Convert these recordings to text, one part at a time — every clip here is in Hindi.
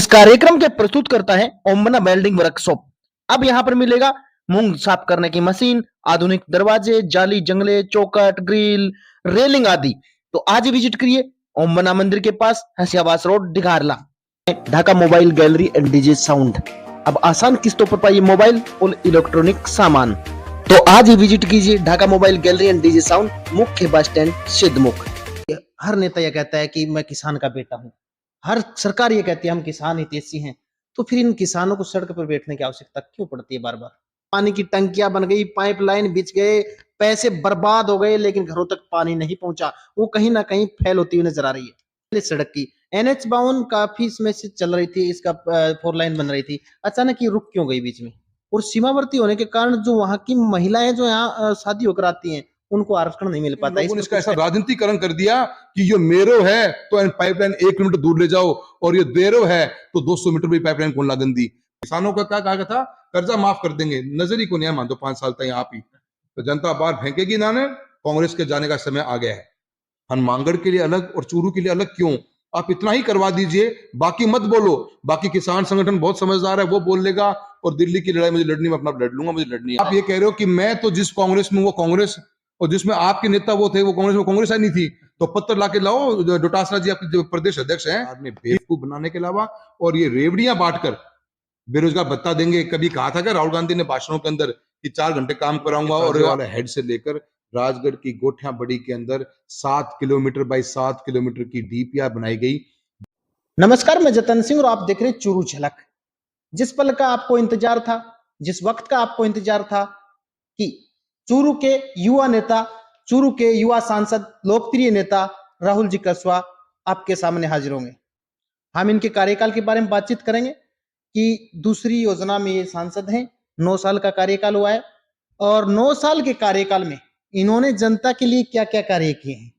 इस कार्यक्रम के प्रस्तुत करता है ओम्बना वेल्डिंग वर्कशॉप। अब यहाँ पर मिलेगा मूंग साफ करने की मशीन, आधुनिक दरवाजे, जाली, जंगले, चौखट, ग्रिल, रेलिंग आदि। तो आज ही विजिट करिए ओम्बना मंदिर के पास, Hasiyabad road, Digharla. Dhaka mobile gallery and DJ sound. अब आसान किस्तों पर पाइए मोबाइल और इलेक्ट्रॉनिक सामान। तो आज ही विजिट कीजिए Dhaka mobile gallery and DJ sound, मुख्य बस स्टैंड सिद्धमुख। हर नेता यह कहता है कि मैं किसान का बेटा हूँ, हर सरकार ये कहती है हम किसान हितैषी हैं। तो फिर इन किसानों को सड़क पर बैठने की आवश्यकता क्यों पड़ती है बार बार? पानी की टंकियां बन गई, पाइपलाइन बिछ गए, पैसे बर्बाद हो गए, लेकिन घरों तक पानी नहीं पहुंचा। वो कहीं ना कहीं फैल होती हुई नजर आ रही है। पहले सड़क की NH 52 काफी समय से चल रही थी, इसका 4 लाइन बन रही थी, अचानक ये रुक क्यों गई बीच में? और सीमावर्ती होने के कारण जो वहां की महिलाएं जो यहाँ शादी होकर आती हैं, उनको आरक्षण नहीं मिल पाता। लोगों ने इसका ऐसा राजनीतिकरण कर दिया कि ये मेरो है तो पाइपलाइन 1 किलोमीटर दूर ले जाओ, और ये देरो है तो 200 मीटर भी पाइपलाइन कौन लागन दी। किसानों का क्या कहा था, कर्जा माफ कर देंगे, नजर ही को नहीं मान दो 5 साल तक आप ही, तो जनता बाहर फेंकेगी ना। ने कांग्रेस के जाने का समय आ गया है। हनुमानगढ़ के लिए अलग और चूरू के लिए अलग क्यों? आप इतना ही करवा दीजिए, बाकी मत बोलो। बाकी किसान संगठन बहुत समझदार है, वो बोल लेगा, और दिल्ली की लड़ाई मुझे लड़नी, मैं अपना लड़ लूंगा, मुझे लड़नी है। आप ये कह रहे हो कि मैं तो जिस कांग्रेस में वो कांग्रेस, और जिसमें आपके नेता वो थे वो कांग्रेस में कांग्रेस आई नहीं थी, तो पत्थर लाके लाओ। डोटासरा जी आपके जो प्रदेश अध्यक्ष हैं, आपने बेवकूफ बनाने के अलावा और ये रेवड़ियां बांटकर बेरोजगार भत्ता देंगे। कभी कहा था कि राहुल गांधी ने भाषणों के अंदर कि 4 घंटे काम कराऊंगा, और वाले हेड से लेकर राजगढ़ की गोठिया बड़ी के अंदर 7 किलोमीटर बाई 7 किलोमीटर की DPR बनाई गई। नमस्कार, मैं जतन सिंह और आप देख रहे हैं चूरू झलक। जिस पल का आपको इंतजार था, जिस वक्त का आपको इंतजार था कि चूरू के युवा नेता, चूरू के युवा सांसद, लोकप्रिय नेता राहुल जी कसवा आपके सामने हाजिर होंगे। हम इनके कार्यकाल के बारे में बातचीत करेंगे कि दूसरी योजना में ये सांसद हैं, 9 साल का कार्यकाल हुआ है, और 9 साल के कार्यकाल में इन्होंने जनता के लिए क्या क्या कार्य किए हैं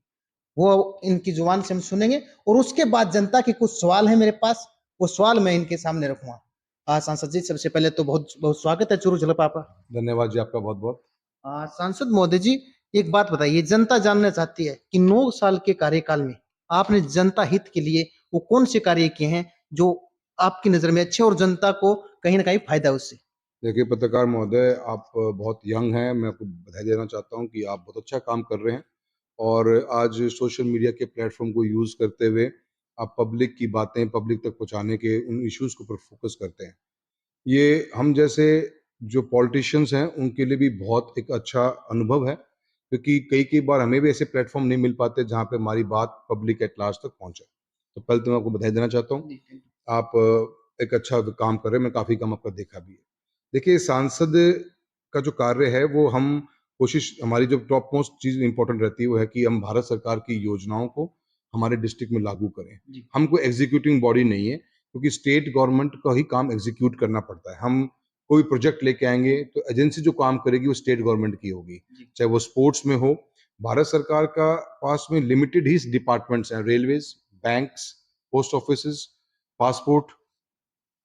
वो इनकी जुबान से हम सुनेंगे। और उसके बाद जनता के कुछ सवाल हैं मेरे पास, वो सवाल मैं इनके सामने रखूंगा। सांसद जी, सबसे पहले तो बहुत बहुत स्वागत है चूरू झलक पर आपका। धन्यवाद जी, आपका बहुत बहुत। सांसद महोदय जी, एक बात बताइए, जनता जानना चाहती है कि 9 साल के कार्यकाल में आपने जनता हित के लिए वो कौन से कार्य किए हैं जो आपकी नजर में अच्छे और जनता को कहीं ना कहीं फायदा है उससे? देखिए पत्रकार महोदय, आप बहुत यंग हैं, मैं आपको बधाई देना चाहता हूं कि आप बहुत अच्छा काम कर रहे हैं, और आज सोशल मीडिया के प्लेटफॉर्म को यूज करते हुए आप पब्लिक की बातें पब्लिक तक पहुंचाने के उन इश्यूज के ऊपर फोकस करते हैं। ये हम जैसे जो पॉलिटिशियंस हैं उनके लिए भी बहुत एक अच्छा अनुभव है, क्योंकि कई कई बार हमें भी ऐसे प्लेटफॉर्म नहीं मिल पाते जहाँ पे हमारी बात पब्लिक एट लार्ज तक पहुंचे। तो पहले तो मैं आपको बधाई देना चाहता हूँ। आप एक अच्छा काम कर रहे हैं, मैं काफी काम आपका देखा भी है। देखिए, सांसद का जो कार्य है वो हम कोशिश, हमारी जो टॉप मोस्ट चीज इंपॉर्टेंट रहती है वो है कि हम भारत सरकार की योजनाओं को हमारे डिस्ट्रिक्ट में लागू करें। हम कोई एग्जीक्यूटिंग बॉडी नहीं है, क्योंकि स्टेट गवर्नमेंट का ही काम एग्जीक्यूट करना पड़ता है। हम कोई प्रोजेक्ट लेके आएंगे तो एजेंसी जो काम करेगी वो स्टेट गवर्नमेंट की होगी, चाहे वो स्पोर्ट्स में हो। भारत सरकार का पास में लिमिटेड ही डिपार्टमेंट्स हैं, railways, banks, post office, passport,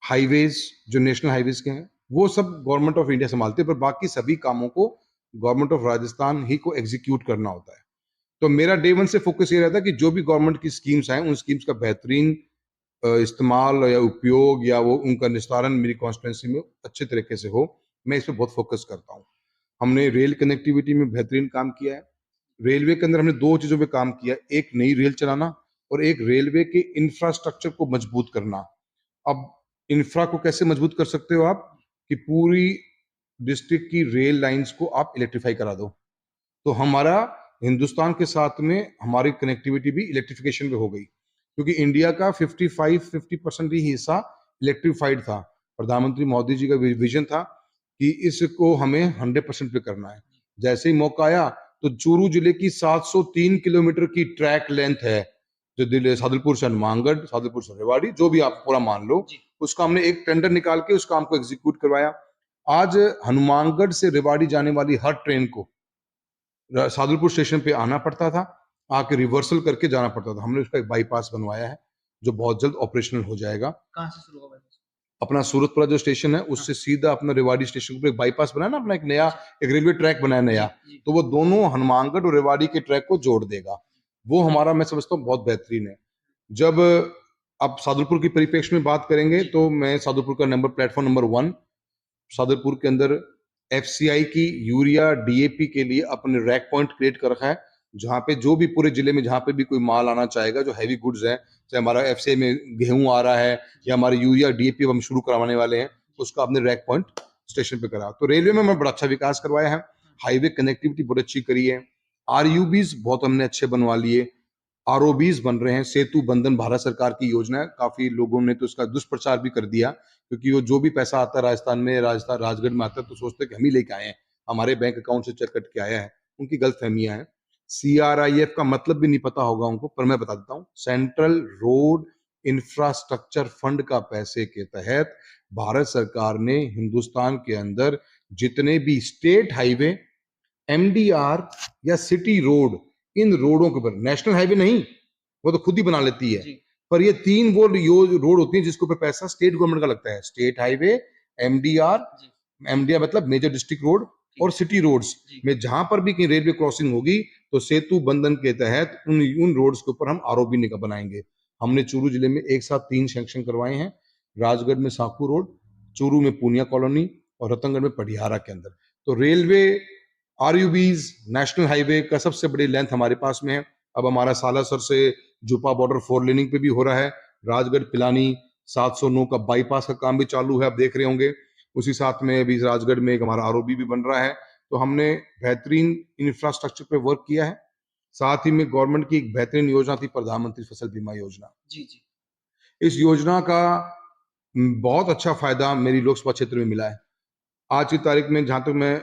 highways, जो नेशनल हाईवेज के हैं वो सब गवर्नमेंट ऑफ इंडिया संभालती है, पर बाकी सभी कामों को गवर्नमेंट ऑफ राजस्थान ही को एग्जीक्यूट करना होता है। तो मेरा डे 1 से फोकस ये रहता है कि जो भी गवर्नमेंट की स्कीम्स आए उन स्कीम्स का बेहतरीन इस्तेमाल या उपयोग या वो उनका निस्तारण मेरी कॉन्स्टिट्यूंसी में अच्छे तरीके से हो। मैं इस पर बहुत फोकस करता हूँ। हमने रेल कनेक्टिविटी में बेहतरीन काम किया है। रेलवे के अंदर हमने 2 चीजों पे काम किया, एक नई रेल चलाना और एक रेलवे के इंफ्रास्ट्रक्चर को मजबूत करना। अब इंफ्रा को कैसे मजबूत कर सकते हो आप, कि पूरी डिस्ट्रिक्ट की रेल लाइंस को आप इलेक्ट्रीफाई करा दो, तो हमारा हिंदुस्तान के साथ में हमारी कनेक्टिविटी भी इलेक्ट्रिफिकेशन पे हो गई, क्योंकि इंडिया का 50% ही हिस्सा इलेक्ट्रिफाइड था। प्रधानमंत्री मोदी जी का विजन था कि इसको हमें 100% पे करना है। जैसे ही मौका आया तो चूरू जिले की 703 किलोमीटर की ट्रैक लेंथ है, जो दिल्ली सादुलपुर से हनुमानगढ़, सादुलपुर से रेवाड़ी, जो भी आप पूरा मान लो, उसका हमने एक टेंडर निकाल के उस काम को एग्जीक्यूट करवाया। आज हनुमानगढ़ से रेवाड़ी जाने वाली हर ट्रेन को सादुलपुर स्टेशन पे आना पड़ता था, आके रिवर्सल करके जाना पड़ता था। हमने उसका एक बाईपास बनवाया है जो बहुत जल्द ऑपरेशनल हो जाएगा। कहाँ से शुरू होगा? अपना सूरतपुरा जो स्टेशन है उससे सीधा अपना रेवाड़ी स्टेशन पर एक बाईपास बनाया ना, अपना एक नया एक रेलवे ट्रैक बनाया नया, तो वो दोनों हनुमानगढ़ और रेवाड़ी के ट्रैक को जोड़ देगा। वो हमारा, मैं समझता हूँ, बहुत बेहतरीन है। जब अब सादुलपुर की परिप्रेक्ष्य में बात करेंगे तो मैं सादुलपुर का प्लेटफॉर्म नंबर 1 सादुलपुर के अंदर एफसीआई की यूरिया डीएपी के लिए अपने रैक पॉइंट क्रिएट कर रखा है, जहाँ पे जो भी पूरे जिले में जहाँ पे भी कोई माल आना चाहेगा जो हैवी गुड्स है, चाहे हमारा एफसीआई में गेहूं आ रहा है या हमारे यूरिया डीएपी हम शुरू करवाने वाले हैं, उसका अपने रैक पॉइंट स्टेशन पे करा। तो रेलवे में मैं बड़ा अच्छा विकास करवाया है, हाईवे कनेक्टिविटी बहुत अच्छी करी है, आरयूबीज बहुत हमने अच्छे बनवा लिए, आरओबीज बन रहे हैं, सेतु बंधन भारत सरकार की योजना है, काफी लोगों ने तो इसका दुष्प्रचार भी कर दिया, क्योंकि वो जो भी पैसा आता है राजस्थान में, राजस्थान राजगढ़ में आता है तो सोचते हैं कि हम ही लेके आए हैं, हमारे बैंक अकाउंट से चेक कट के आया है, उनकी गलतफहमियां हैं। सीआरआईएफ का मतलब भी नहीं पता होगा उनको, पर मैं बता देता हूँ, सेंट्रल रोड इंफ्रास्ट्रक्चर फंड का पैसे के तहत भारत सरकार ने हिंदुस्तान के अंदर जितने भी स्टेट हाईवे, एमडीआर या सिटी रोड, इन रोडों के ऊपर, नेशनल हाईवे नहीं, वो तो खुद ही बना लेती है, पर ये 3 वो रोड होती है जिसके ऊपर पैसा स्टेट गवर्नमेंट का लगता है, स्टेट हाईवे, एमडीआर, एमडीआर मतलब मेजर डिस्ट्रिक्ट रोड, और सिटी रोड्स में जहां पर भी कहीं रेलवे क्रॉसिंग होगी तो सेतु बंधन के तहत उन रोड्स के ऊपर हम आरओबी निका बनाएंगे। हमने चूरू जिले में एक साथ 3 सैंक्शन करवाए हैं, राजगढ़ में साकू रोड, चूरू में पूनिया कॉलोनी और रतनगढ़ में पटियारा के अंदर। तो रेलवे, आरयूबीज, नेशनल हाईवे का सबसे बड़ी लेंथ हमारे पास में है। अब हमारा सालासर से जुपा बॉर्डर 4 लेनिंग पे भी हो रहा है, राजगढ़ पिलानी 709 का बाईपास का काम भी चालू है, आप देख रहे होंगे। उसी साथ में अभी राजगढ़ में एक हमारा आरओबी भी बन रहा है। तो हमने बेहतरीन इंफ्रास्ट्रक्चर पे वर्क किया है। साथ ही में गवर्नमेंट की एक बेहतरीन योजना थी, प्रधानमंत्री फसल बीमा योजना। जी। इस योजना का बहुत अच्छा फायदा मेरी लोकसभा क्षेत्र में मिला है। आज की तारीख में जहां तक मैं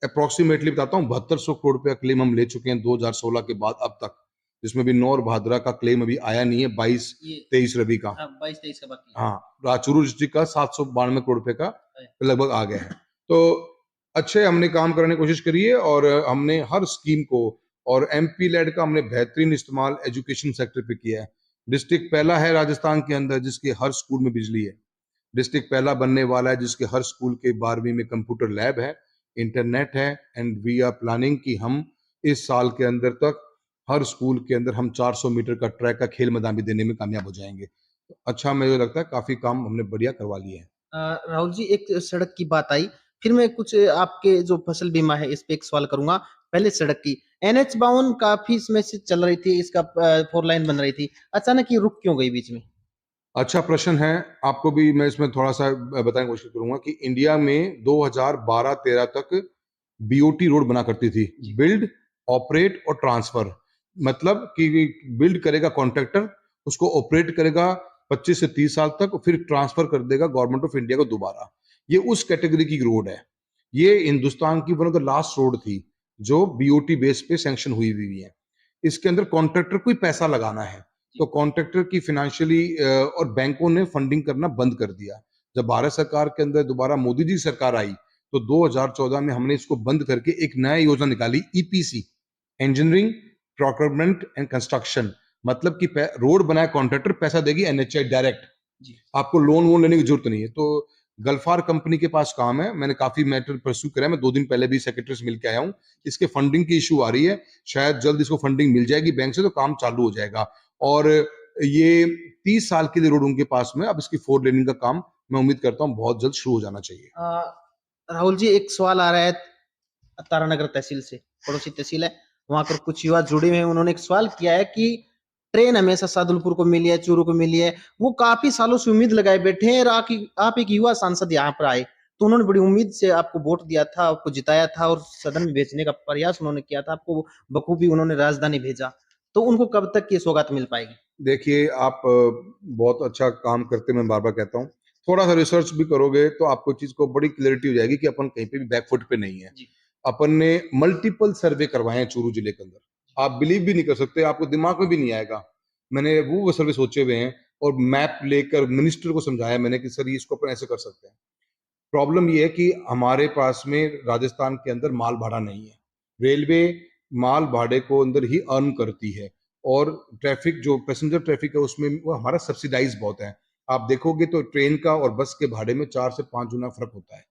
अप्रोक्सीमेटली बताता हूँ, 7200 करोड़ रुपया क्लेम हम ले चुके हैं 2016 के बाद अब तक, जिसमें भी नौ और भादरा का क्लेम अभी आया नहीं है, 22-23 रवि का, 22-23 का बाकी। हाँ, चूरू डिस्ट्रिक्ट का 792 करोड़ रुपए का लगभग आ गया है। तो अच्छे हमने काम करने की कोशिश करी है, और हमने हर स्कीम को, और एमपी लेड का हमने बेहतरीन इस्तेमाल एजुकेशन सेक्टर पे किया है। डिस्ट्रिक्ट पहला है राजस्थान के अंदर जिसके हर स्कूल में बिजली है, डिस्ट्रिक्ट पहला बनने वाला है जिसके हर स्कूल के 12वीं में कंप्यूटर लैब है, इंटरनेट है, एंड वी आर प्लानिंग कि हम इस साल के अंदर तक हर स्कूल के अंदर हम 400 मीटर का ट्रैक का खेल मैदान भी देने में कामयाब हो जाएंगे। तो अच्छा, मुझे लगता है काफी काम हमने बढ़िया करवा लिए हैं। राहुल जी, एक सड़क की बात आई, फिर मैं कुछ आपके जो फसल बीमा है इस पे एक सवाल करूंगा। पहले सड़क की, NH52 काफी समय से चल रही थी, इसका 4 लाइन बन रही थी, अचानक ये रुक क्यों गई बीच में? अच्छा प्रश्न है, आपको भी मैं इसमें थोड़ा सा बताने की कोशिश करूंगा कि इंडिया में 2012-13 तक बीओटी रोड बना करती थी, बिल्ड, ऑपरेट और ट्रांसफर। मतलब कि बिल्ड करेगा कॉन्ट्रैक्टर, उसको ऑपरेट करेगा 25 से 30 साल तक, फिर ट्रांसफर कर देगा गवर्नमेंट ऑफ इंडिया को दोबारा। ये उस कैटेगरी की रोड है। ये हिंदुस्तान की one of the last road थी जो बीओटी बेस पे सैंक्शन हुई हुई है। इसके अंदर कॉन्ट्रैक्टर को ही पैसा लगाना है, तो कॉन्ट्रैक्टर की फाइनेंशियली और बैंकों ने फंडिंग करना बंद कर दिया। जब भारत सरकार के अंदर दोबारा मोदी जी सरकार आई तो 2014 में हमने इसको बंद करके एक नया योजना निकाली, EPC, engineering procurement and construction. मतलब कि रोड बनाए कॉन्ट्रैक्टर, पैसा देगी एनएचआई डायरेक्ट, आपको लोन वोन लेने की जरूरत नहीं है। तो गल्फार कंपनी के पास काम है, मैंने काफी मैटर परस्यू करा है, मैं 2 दिन पहले भी सेक्रेटरी से मिल के आया हूँ। इसके फंडिंग की इशू आ रही है, शायद जल्द इसको फंडिंग मिल जाएगी बैंक से, तो काम चालू हो जाएगा। और ये 30 साल के लिए रोड उनके पास में, अब इसकी 4 लेनिंग का काम मैं उम्मीद करता हूँ बहुत जल्द शुरू हो जाना चाहिए। राहुल जी, एक सवाल आ रहा है तारानगर तहसील से, पड़ोसी तहसील है, वहां पर कुछ युवा जुड़े हुए हैं। उन्होंने एक सवाल किया है कि ट्रेन हमेशा सादुलपुर को मिली है, चूरू को मिली है, वो काफी सालों से उम्मीद लगाए बैठे हैं, और आप एक युवा सांसद यहाँ पर आए तो उन्होंने बड़ी उम्मीद से आपको वोट दिया था, आपको जिताया था, और सदन में भेजने का प्रयास उन्होंने किया था, आपको बखूबी उन्होंने राजधानी भेजा, तो उनको कब तक ये सौगात मिल पाएगी? देखिए, आप बहुत अच्छा काम करते, मैं बार बार कहता हूँ, थोड़ा सा रिसर्च भी करोगे तो आपको चीज को बड़ी क्लैरिटी हो जाएगी कि अपन कहीं पे भी बैकफुट पे नहीं है। अपन ने मल्टीपल सर्वे करवाए हैं चूरू जिले के अंदर, आप बिलीव भी नहीं कर सकते, आपको दिमाग में भी नहीं आएगा। मैंने वो सर्वे सोचे हुए हैं, और मैप लेकर मिनिस्टर को समझाया मैंने कि सर इसको अपन ऐसे कर सकते हैं। प्रॉब्लम ये है कि हमारे पास में राजस्थान के अंदर माल भाड़ा नहीं है, रेलवे माल भाड़े को अंदर ही अर्न करती है, और ट्रैफिक जो पैसेंजर ट्रैफिक है उसमें वो हमारा सब्सिडाइज बहुत है। आप देखोगे तो ट्रेन का और बस के भाड़े में 4 से 5 गुना फर्क होता है।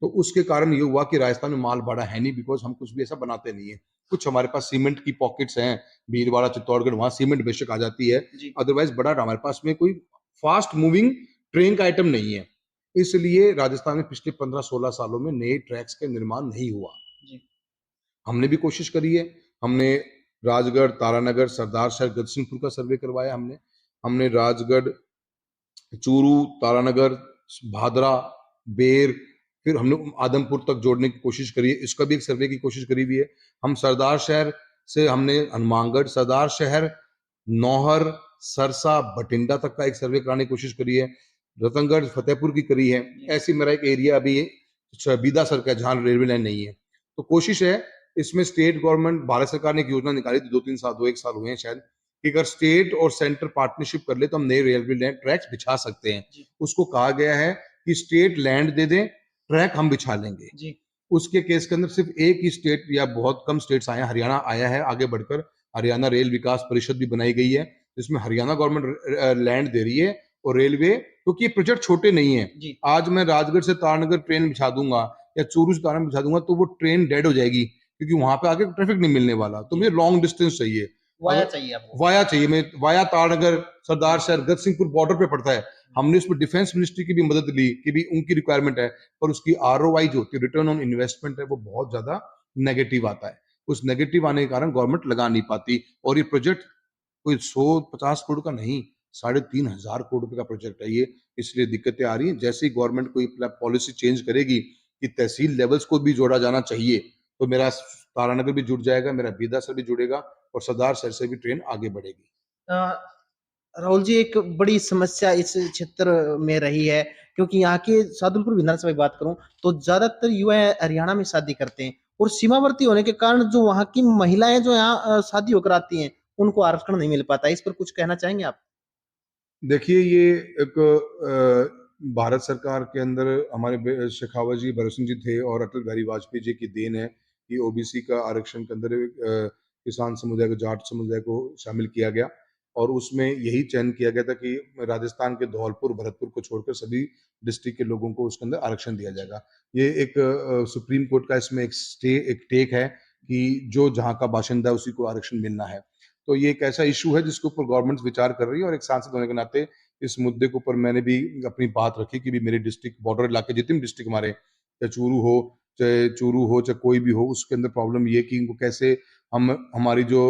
तो उसके कारण ये हुआ कि राजस्थान में माल भाड़ा है नहीं, बिकॉज हम कुछ भी ऐसा बनाते नहीं है। कुछ हमारे पास सीमेंट की पॉकेट्स हैं, भीलवाड़ा, चित्तौड़गढ़, वहां सीमेंट बेशक आ जाती है, अदरवाइज बड़ा हमारे पास में कोई फास्ट मूविंग ट्रेन का आइटम नहीं है, इसलिए राजस्थान में पिछले 15-16 सालों में नए ट्रैक्स का निर्माण नहीं हुआ। जी। हमने भी कोशिश करी है, हमने राजगढ़, तारानगर, सरदार शहर, गजसिंहपुर का सर्वे करवाया हमने राजगढ़, चूरू, तारानगर, भादरा, बेर, फिर हमने आदमपुर तक जोड़ने की कोशिश करी है, इसका भी एक सर्वे की कोशिश करी हुई है। हम सरदार शहर से हमने हनुमानगढ़, सरदार शहर, नौहर, सरसा, बठिंडा तक का एक सर्वे कराने की कोशिश करी है, रतनगढ़, फतेहपुर की करी है। ऐसी मेरा एक एरिया अभी बीदा सर का है, जहाँ रेलवे लाइन नहीं है। तो कोशिश है, इसमें स्टेट गवर्नमेंट, भारत सरकार ने एक योजना निकाली थी 2-3 साल, 2-1 साल हुए हैं शायद, कि अगर स्टेट और सेंटर पार्टनरशिप कर ले तो हम नए रेलवे लाइन ट्रैक्स बिछा सकते हैं। उसको कहा गया है कि स्टेट लैंड दे दें, ट्रैक हम बिछा लेंगे। जी। उसके केस के अंदर सिर्फ एक ही स्टेट या बहुत कम स्टेट्स आए हैं, हरियाणा आया है आगे बढ़कर, हरियाणा रेल विकास परिषद भी बनाई गई है, जिसमें हरियाणा गवर्नमेंट लैंड दे रही है और रेलवे, क्योंकि ये प्रोजेक्ट छोटे नहीं है। जी। आज मैं राजगढ़ से तारानगर ट्रेन बिछा दूंगा या चूरू से तारानगर बिछा दूंगा तो वो ट्रेन डेड हो जाएगी, क्योंकि वहां पे आगे ट्रैफिक नहीं मिलने वाला। तो मुझे लॉन्ग डिस्टेंस चाहिए, वाया चाहिए आपको। वाया चाहिए, मैं वाया तारानगर, सरदार शहर, गजसिंहपुर बॉर्डर पे पड़ता है। हमने उसमें डिफेंस मिनिस्ट्री की भी मदद ली कि भी उनकी रिक्वायरमेंट है, पर उसकी आरओआई जो होती है, रिटर्न ऑन इन्वेस्टमेंट है, वो बहुत ज्यादा नेगेटिव आता है। उस नेगेटिव आने के कारण गवर्नमेंट लगा नहीं पाती, और ये प्रोजेक्ट कोई 150 करोड़ का नहीं, 3,500 करोड़ रुपए का प्रोजेक्ट है ये, इसलिए दिक्कतें आ रही हैं। जैसे ही गवर्नमेंट कोई पॉलिसी चेंज करेगी कि तहसील लेवल्स को भी जोड़ा जाना चाहिए, तो मेरा तारानगर भी जुड़ जाएगा, मेरा बीदा से भी जुड़ेगा, और सरदार शहर से भी ट्रेन आगे बढ़ेगी। राहुल जी, एक बड़ी समस्या इस क्षेत्र में रही है, क्योंकि यहाँ के सादुलपुर विधानसभा की बात करूं तो ज्यादातर युवा हरियाणा में शादी करते हैं, और सीमावर्ती होने के कारण जो वहाँ की महिलाएं जो यहाँ शादी होकर आती हैं, उनको आरक्षण नहीं मिल पाता। इस पर कुछ कहना चाहेंगे आप? देखिए, ये एक भारत सरकार के अंदर हमारे शेखावत जी, भगत सिंह जी थे और अटल बिहारी वाजपेयी जी की देन है कि ओबीसी का आरक्षण के अंदर किसान समुदाय को, जाट समुदाय को शामिल किया गया, और उसमें यही चयन किया गया था कि राजस्थान के धौलपुर, भरतपुर को छोड़कर सभी डिस्ट्रिक्ट के लोगों को उसके अंदर आरक्षण दिया जाएगा। ये एक सुप्रीम कोर्ट का इसमें एक टेक है कि जो जहाँ का बाशिंदा है उसी को आरक्षण मिलना है। तो ये एक ऐसा इशू है जिसके ऊपर गवर्नमेंट विचार कर रही है, और एक सांसद होने के नाते इस मुद्दे के ऊपर मैंने भी अपनी बात रखी कि भी मेरे डिस्ट्रिक्ट, बॉर्डर इलाके जितने भी डिस्ट्रिक्ट हमारे, चाहे चूरू हो, चाहे कोई भी हो, उसके अंदर प्रॉब्लम ये कि इनको कैसे हम, हमारी जो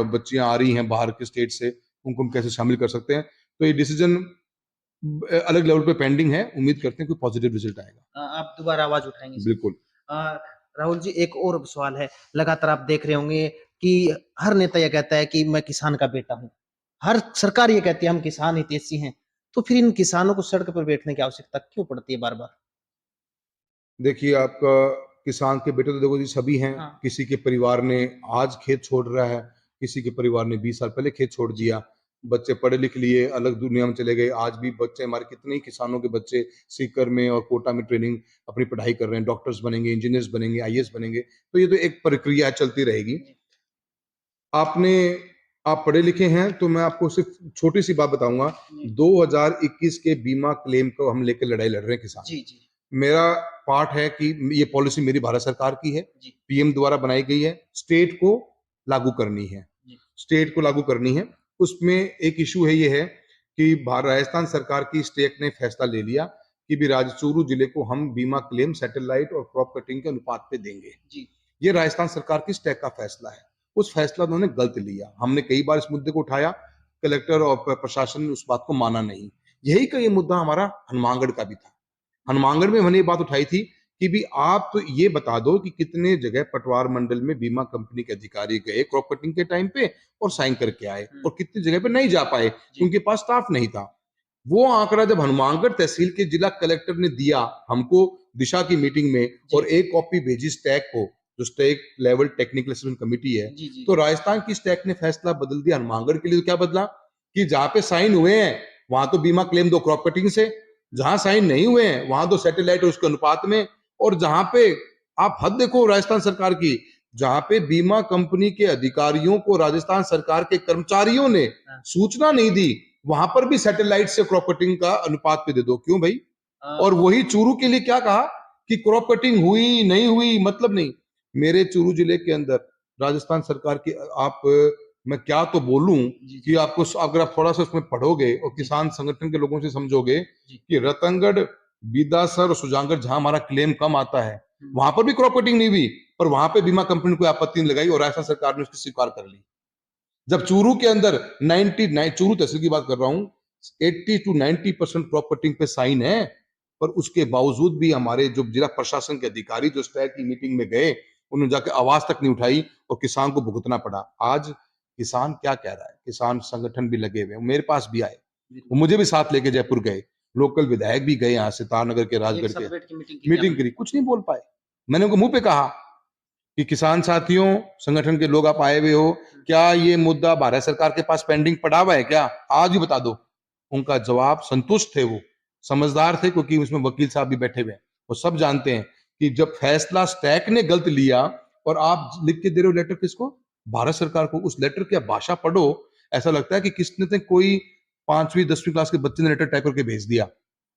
बच्चियां आ रही हैं बाहर के स्टेट से, उनको हम कैसे शामिल कर सकते हैं। तो ये डिसीजन अलग लेवल पे पेंडिंग है, उम्मीद करते हैं कोई पॉजिटिव रिजल्ट आएगा। आप दोबारा आवाज उठाएंगे इस पर? बिल्कुल। राहुल जी, एक और सवाल है। लगातार आप देख रहे होंगे कि हर नेता ये कहता है कि मैं किसान का बेटा हूँ, हर सरकार ये कहती है हम किसान हितैषी हैं, तो फिर इन किसानों को सड़क पर बैठने की आवश्यकता क्यों पड़ती है बार बार? देखिए, आपका किसान के बेटे तो देखो जी सभी हैं। हाँ। किसी के परिवार ने आज खेत छोड़ रहा है, किसी के परिवार ने 20 साल पहले खेत छोड़ दिया, बच्चे पढ़े लिख लिए, अलग दुनिया में चले गए। आज भी बच्चे हमारे, कितने ही किसानों के बच्चे सीकर में और कोटा में ट्रेनिंग अपनी पढ़ाई कर रहे हैं, डॉक्टर्स बनेंगे, इंजीनियर्स बनेंगे, आईएएस बनेंगे। तो ये तो एक प्रक्रिया चलती रहेगी। आपने आप पढ़े लिखे हैं, तो मैं आपको सिर्फ छोटी सी बात बताऊंगा। 2021 के बीमा क्लेम को हम लेकर लड़ाई लड़ रहे हैं किसान। जी जी मेरा पार्ट है कि ये पॉलिसी मेरी भारत सरकार की है, जी पीएम द्वारा बनाई गई है, स्टेट को लागू करनी है, जी स्टेट को लागू करनी है। उसमें एक इशू है, ये है कि राजस्थान सरकार की स्टेट ने फैसला ले लिया कि भी चूरू जिले को हम बीमा क्लेम सैटेलाइट और क्रॉप कटिंग के अनुपात पे देंगे। जी ये राजस्थान सरकार की स्टेक का फैसला है। उस फैसला उन्होंने गलत लिया। हमने कई बार इस मुद्दे को उठाया, कलेक्टर और प्रशासन ने उस बात को माना नहीं। यही का ये मुद्दा हमारा हनुमानगढ़ का भी था। हनुमानगढ़ में मैंने ये बात उठाई थी कि भी आप तो ये बता दो कि कितने जगह पटवार मंडल में बीमा कंपनी के अधिकारी गए क्रॉप कटिंग के टाइम पे और साइन करके आए, और कितनी जगह पे नहीं जा पाए, उनके पास स्टाफ नहीं था। वो आंकड़ा जब हनुमानगढ़ तहसील के जिला कलेक्टर ने दिया हमको दिशा की मीटिंग में, और एक कॉपी भेजी स्टैक को, जो state level technical assessment committee है, तो राजस्थान की स्टैक ने फैसला बदल दिया। हनुमानगढ़ के लिए तो क्या बदला कि जहां पे साइन हुए हैं वहां तो बीमा क्लेम दो क्रॉप कटिंग से, जहां साइन नहीं हुए हैं वहां तो सैटेलाइट और उसके अनुपात में। और जहां पे आप हद देखो राजस्थान सरकार की, जहां पे बीमा कंपनी के अधिकारियों को राजस्थान सरकार के कर्मचारियों ने सूचना नहीं दी, वहां पर भी सैटेलाइट से क्रॉप कटिंग का अनुपात पे दे दो। क्यों भाई? और वही चूरू के लिए क्या कहा कि क्रॉप कटिंग हुई नहीं हुई मतलब नहीं। मेरे चूरू जिले के अंदर राजस्थान सरकार की आप मैं क्या तो बोलूं जी कि आपको, अगर आप थोड़ा सा उसमें पढ़ोगे और किसान संगठन के लोगों से समझोगे जी कि रतनगढ़, बीदासर और सुजानगढ़ जहां हमारा क्लेम कम आता है, हम्म, वहां पर भी क्रॉप कटिंग नहीं हुई, पर वहां पे बीमा कंपनी ने कोई आपत्ति नहीं लगाई और राजस्थान सरकार ने उसकी स्वीकार कर ली। जब चूरू के अंदर 99, चूरू तहसील की बात कर रहा हूं, 80 to 90% क्रॉप कटिंग पे साइन है, पर उसके बावजूद भी हमारे जो जिला प्रशासन के अधिकारी जो स्टैक की मीटिंग में गए, उन्होंने जाके आवाज तक नहीं उठाई और किसान को भुगतना पड़ा। आज किसान क्या कह रहा है, किसान संगठन भी लगे हुए हैं, मेरे पास भी आए, वो बिल्कुल। मुझे भी साथ लेके जयपुर गए, लोकल विधायक भी गए यहाँ से, तारनगर के, एक राजगढ़ साथ के, बैठ के मीटिंग की थी मीटिंग आपने? करी, कुछ नहीं बोल पाए। मैंने उनको मुंह पे कहा कि किसान साथियों, संगठन के लोग आप आए हुए हो, क्या ये मुद्दा भारत सरकार के पास पेंडिंग पड़ा हुआ है क्या, आज ही बता दो। उनका जवाब, संतुष्ट थे वो, समझदार थे, क्योंकि उसमें वकील साहब भी बैठे हुए हैं, वो सब जानते हैं कि जब फैसला स्टैक ने गलत लिया और आप लिख के दे रहे हो लेटर किसको, भारत सरकार को, उस लेटर की भाषा पढ़ो, ऐसा लगता है कि किसने ने, कोई 5वीं 10वीं क्लास के बच्चे ने लेटर टाइप करके भेज दिया।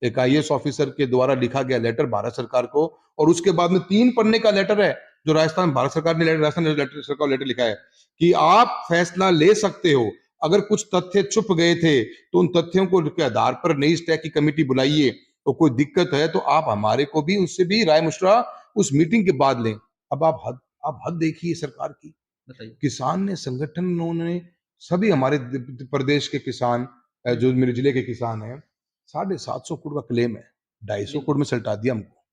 एक आईएएस ऑफिसर के द्वारा लिखा गया लेटर भारत सरकार को, और उसके बाद में 3 पन्ने का लेटर है जो राजस्थान भारत सरकार ने राजस्थान लेटर सरकार लेटर लिखा है कि आप फैसला ले सकते हो, अगर कुछ तथ्य छुप गए थे तो उन तथ्यों को के आधार पर नई स्टैक की कमेटी बुलाइए, तो कोई दिक्कत है तो आप हमारे को भी, उससे भी राय मशवरा उस मीटिंग के बाद लें। अब आप हद देखिए सरकार की। बताइए। किसान ने, संगठनों ने, सभी हमारे प्रदेश के किसान, जो मेरे जिले के किसान हैं, 750 करोड़ का क्लेम है, 250 करोड़ में सल्टा दिया हमको।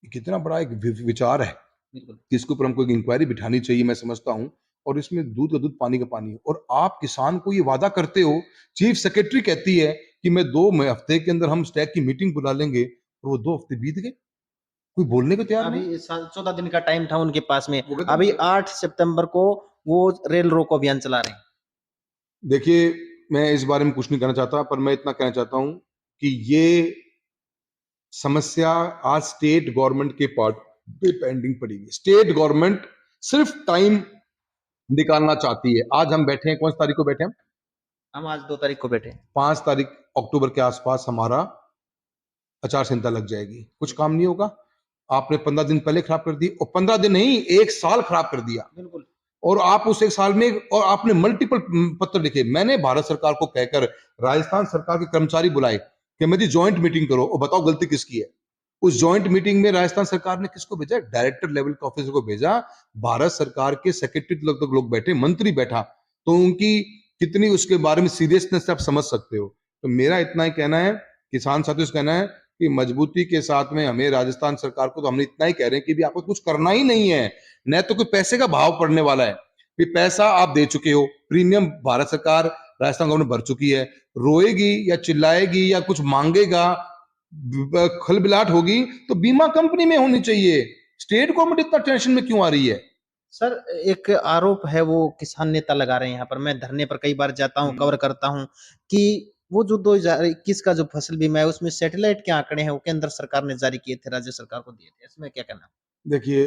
ये कितना बड़ा एक विचार है बिल्कुल। कि इसके ऊपर हमको एक इंक्वायरी बिठानी चाहिए, मैं समझता हूँ। और इसमें दूध का दूध, पानी का पानी। और आप किसान को ये वादा करते हो, चीफ सेक्रेटरी कहती है कि मैं 2 हफ्ते के अंदर हम स्टैक की मीटिंग बुला लेंगे, और वो 2 हफ्ते बीत गए, कोई बोलने को तैयार नहीं। अभी 14 दिन का टाइम था उनके पास में, वो कहते अभी हैं, 8 सितंबर को वो रेल रोको अभियान चला रहे हैं। देखिए, मैं इस बारे में कुछ नहीं कहना चाहता, पर मैं इतना कहना चाहता हूं कि ये समस्या आज स्टेट गवर्नमेंट के पार्ट पे पेंडिंग पड़ी है। स्टेट गवर्नमेंट सिर्फ टाइम निकालना चाहती है। आज हम बैठे हैं, कौन सी तारीख को बैठे हैं? हम आज 2 तारीख को बैठे हैं। 5 तारीख अक्टूबर के आसपास हमारा आचार संहिता लग जाएगी, कुछ काम नहीं होगा। आपने 15 दिन पहले खराब कर दी, और 15 दिन नहीं, 1 साल खराब कर दिया। बिल्कुल। और आप उस 1 साल में, और आपने मल्टीपल पत्र लिखे। मैंने भारत सरकार को कहकर राजस्थान सरकार के कर्मचारी बुलाए कि मैं जी ज्वाइंट मीटिंग करो और बताओ गलती किसकी है। उस ज्वाइंट मीटिंग में राजस्थान सरकार ने किसको भेजा? डायरेक्टर लेवल के ऑफिसर को भेजा। भारत सरकार के सेक्रेटरी तक लोग बैठे, मंत्री बैठा, तो उनकी कितनी उसके बारे में सीरियसनेस आप समझ सकते हो। तो मेरा इतना ही कहना है, किसान साथियों से कहना है कि मजबूती के साथ में हमें, राजस्थान सरकार को तो हमने इतना ही कह रहे हैं कि भी आपको कुछ करना ही नहीं है, न तो कोई पैसे का भाव पड़ने वाला है। भी पैसा आप दे चुके हो, प्रीमियम भारत सरकार, राजस्थान गवर्नमेंट भर चुकी है। रोएगी या चिल्लाएगी या कुछ मांगेगा, खलबिलाट होगी, तो बीमा कंपनी में होनी चाहिए। स्टेट गवर्नमेंट इतना टेंशन में क्यों आ रही है? सर, एक आरोप है वो किसान नेता लगा रहे हैं यहाँ पर, मैं धरने पर कई बार जाता हूँ, कवर करता हूँ, कि वो जो 2021 का जो फसल बीमा है उसमें सैटेलाइट के आंकड़े हैं वो केंद्र सरकार ने जारी किए थे, राज्य सरकार को दिए थे, इसमें क्या कहना? देखिए,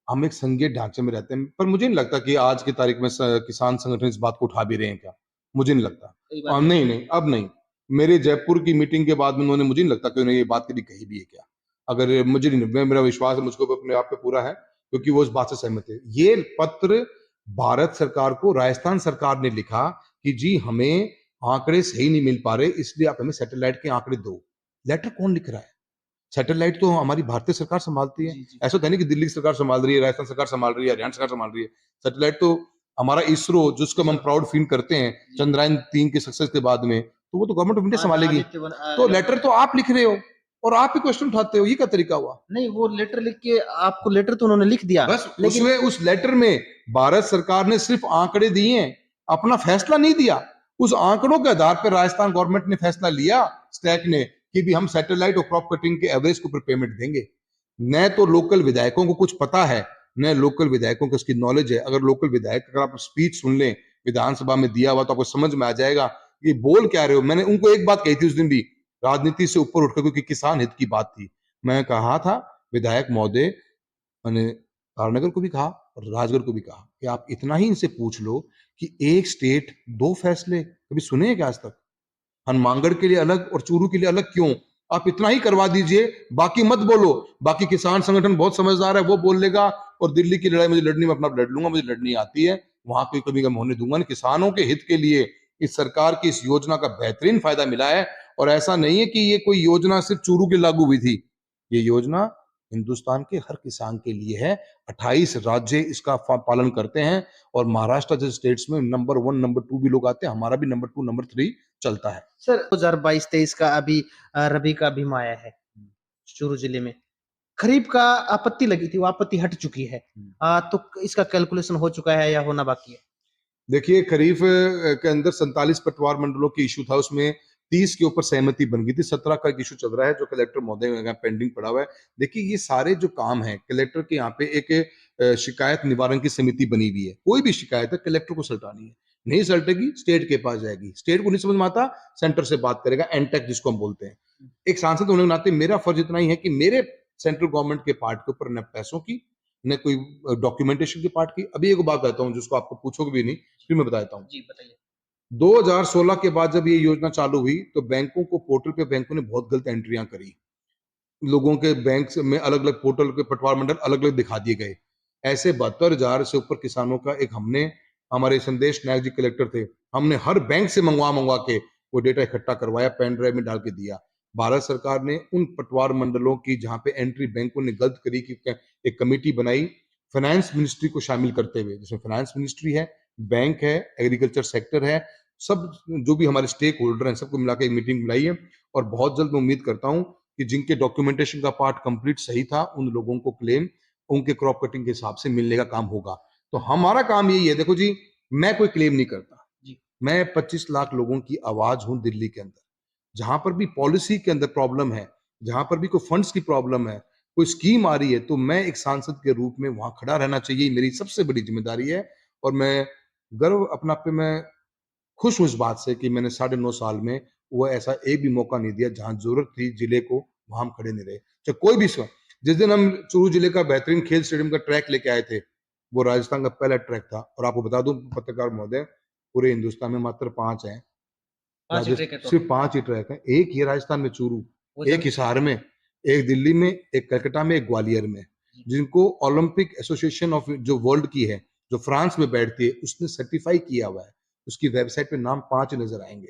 हम एक संघीय ढांचे में रहते हैं, पर मुझे नहीं लगता कि आज की तारीख में किसान संगठन इस बात को उठा भी रहे हैं क्या, मुझे नहीं लगता। कई बार नहीं नहीं, अब नहीं। मेरे जयपुर की मीटिंग के बाद में उन्होंने, मुझे नहीं लगता कि उन्होंने ये बात कभी कही भी है क्या। अगर मुझे नहीं, मेरा विश्वास है, मुझको अपने आप पे पूरा है, क्योंकि वो इस बात से सहमत है। ये पत्र भारत सरकार को राजस्थान सरकार ने लिखा कि जी हमें आंकड़े सही नहीं मिल पा रहे, इसलिए आप हमें सैटेलाइट के आंकड़े दो। लेटर कौन लिख रहा है? सैटेलाइट तो हमारी भारतीय सरकार संभालती है। जी, जी। ऐसा तो है नहीं कि दिल्ली की सरकार संभाल रही है, राजस्थान सरकार संभाल रही है, हरियाणा सरकार संभाल रही है। सैटेलाइट तो हमारा इसरो, जिसको हम प्राउड फील करते हैं, चंद्रयान 3 के सक्सेस के बाद में, तो वो तो गवर्नमेंट ऑफ इंडिया संभालेगी। तो लेटर तो आप लिख रहे हो और आप ही क्वेश्चन उठाते हो, ये क्या तरीका हुआ? नहीं, वो लेटर लिख के, आपको लेटर तो उन्होंने लिख दिया, बस लेकिन उसमें, उस लेटर में भारत सरकार ने सिर्फ आंकड़े दिए हैं, अपना फैसला नहीं दिया। उस आंकड़ों के आधार पर राजस्थान गवर्नमेंट ने फैसला लिया, स्टैक ने, कि भी हम सैटेलाइट और क्रॉप कटिंग के एवरेज के ऊपर पेमेंट देंगे। न तो लोकल विधायकों को कुछ पता है, न लोकल विधायकों को इसकी नॉलेज है। अगर लोकल विधायक, अगर आप स्पीच सुन लें विधानसभा में दिया हुआ, तो आपको समझ में आ जाएगा ये बोल क्या रहे हो। मैंने उनको एक बात कही थी उस दिन भी, राजनीति से ऊपर उठकर, क्योंकि किसान हित की बात थी। मैं कहा था, विधायक महोदय, मैंने तारनगर को भी कहा और राजगढ़ को भी कहा कि आप इतना ही इनसे पूछ लो कि एक स्टेट 2 फैसले कभी सुने हैं क्या आज तक? हनुमानगढ़ के लिए अलग और चूरू के लिए अलग क्यों? आप इतना ही करवा दीजिए, बाकी मत बोलो। बाकी किसान संगठन बहुत समझदार है, वो बोल लेगा, और दिल्ली की लड़ाई मुझे लड़नी, मैं अपना लड़ लूंगा, मुझे लड़नी आती है। वहां कोई कमी कम होने दूंगा नहीं। किसानों के हित के लिए इस सरकार की इस योजना का बेहतरीन फायदा मिला है। और ऐसा नहीं है कि ये कोई योजना सिर्फ चूरू के लागू हुई थी, ये योजना हिंदुस्तान के हर किसान के लिए है। 28 राज्य इसका पालन करते हैं और महाराष्ट्र जैसे स्टेट्स में नंबर 1 नंबर 2 भी लोग आते हैं, हमारा भी नंबर 2 नंबर 3 चलता है। सर 2022-23 का अभी रबी का बीमा आया है चूरू जिले में। खरीफ का आपत्ति लगी थी, वो आपत्ति हट चुकी है। तो इसका कैलकुलेशन हो चुका है या होना बाकी है? देखिए, खरीफ के अंदर 47 पटवार मंडलों की इशू था, उसमें 30 के ऊपर सहमति बन गई थी। 17 का एक इशू चल रहा है जो कलेक्टर महोदय का पेंडिंग पड़ा हुआ है। देखिए, ये सारे जो काम है कलेक्टर के यहाँ पे एक शिकायत निवारण की समिति बनी हुई है। कोई भी शिकायत है कलेक्टर को सल्टानी है, नहीं सल्टेगी स्टेट के पास जाएगी, स्टेट को नहीं समझ में आता सेंटर से बात करेगा, एनटेक जिसको हम बोलते हैं। एक सांसद होने के नाते मेरा फर्ज इतना ही है कि मेरे सेंट्रल गवर्नमेंट के पार्ट के ऊपर न पैसों की न कोई डॉक्यूमेंटेशन की पार्ट की। अभी एक बात कहता हूँ जिसको आपको पूछोगे भी नहीं, फिर मैं बताता हूँ। जी बताइए। 2016 के बाद जब ये योजना चालू हुई तो बैंकों को पोर्टल पे बैंकों ने बहुत गलत एंट्रियां करी। लोगों के बैंक में अलग अलग पोर्टल के पटवार मंडल अलग अलग दिखा दिए गए। ऐसे 72,000 से ऊपर किसानों का एक हमने, हमारे संदेश नायक जी कलेक्टर थे, हमने हर बैंक से मंगवा के वो डेटा इकट्ठा करवाया, पेन ड्राइव में डाल के दिया। भारत सरकार ने उन पटवार मंडलों की जहां पे एंट्री बैंकों ने गलत करी की एक कमेटी बनाई फाइनेंस मिनिस्ट्री को शामिल करते हुए, जिसमें फाइनेंस मिनिस्ट्री है, बैंक है, एग्रीकल्चर सेक्टर है, सब जो भी हमारे स्टेक होल्डर हैं सबको मिला के एक मीटिंग बुलाई है। और बहुत जल्द मैं उम्मीद करता हूं कि जिनके डॉक्यूमेंटेशन का पार्ट कंप्लीट सही था उन लोगों को क्लेम उनके क्रॉप कटिंग के हिसाब से मिलने का काम होगा। तो हमारा काम यही है। देखो जी, मैं कोई क्लेम नहीं करता जी। मैं 25 लाख लोगों की आवाज हूं दिल्ली के अंदर। जहां पर भी पॉलिसी के अंदर प्रॉब्लम है, जहां पर भी कोई फंड्स की प्रॉब्लम है, कोई स्कीम आ रही है, तो मैं एक सांसद के रूप में वहां खड़ा रहना चाहिए, मेरी सबसे बड़ी जिम्मेदारी है। और मैं गर्व अपना पे मैं खुश हूं इस बात से कि मैंने 9.5 साल में वो ऐसा एक भी मौका नहीं दिया जहां जरूरत थी जिले को वहां हम खड़े नहीं रहे। चाहे कोई भी सो, जिस दिन हम चूरू जिले का बेहतरीन खेल स्टेडियम का ट्रैक लेके आए थे, वो राजस्थान का पहला ट्रैक था। और आपको बता दूं पत्रकार महोदय, पूरे हिंदुस्तान में मात्र 5 हैं, 5 ट्रैक है तो सिर्फ 5 ही ट्रैक हैं। एक ही है राजस्थान में चूरू, वो एक हिसार में, एक दिल्ली में, एक कलकत्ता में, एक ग्वालियर में, जिनको ओलंपिक एसोसिएशन ऑफ जो वर्ल्ड की है, जो फ्रांस में बैठती है, उसने सर्टिफाई किया हुआ है। उसकी वेबसाइट पे नाम 5 नजर आएंगे।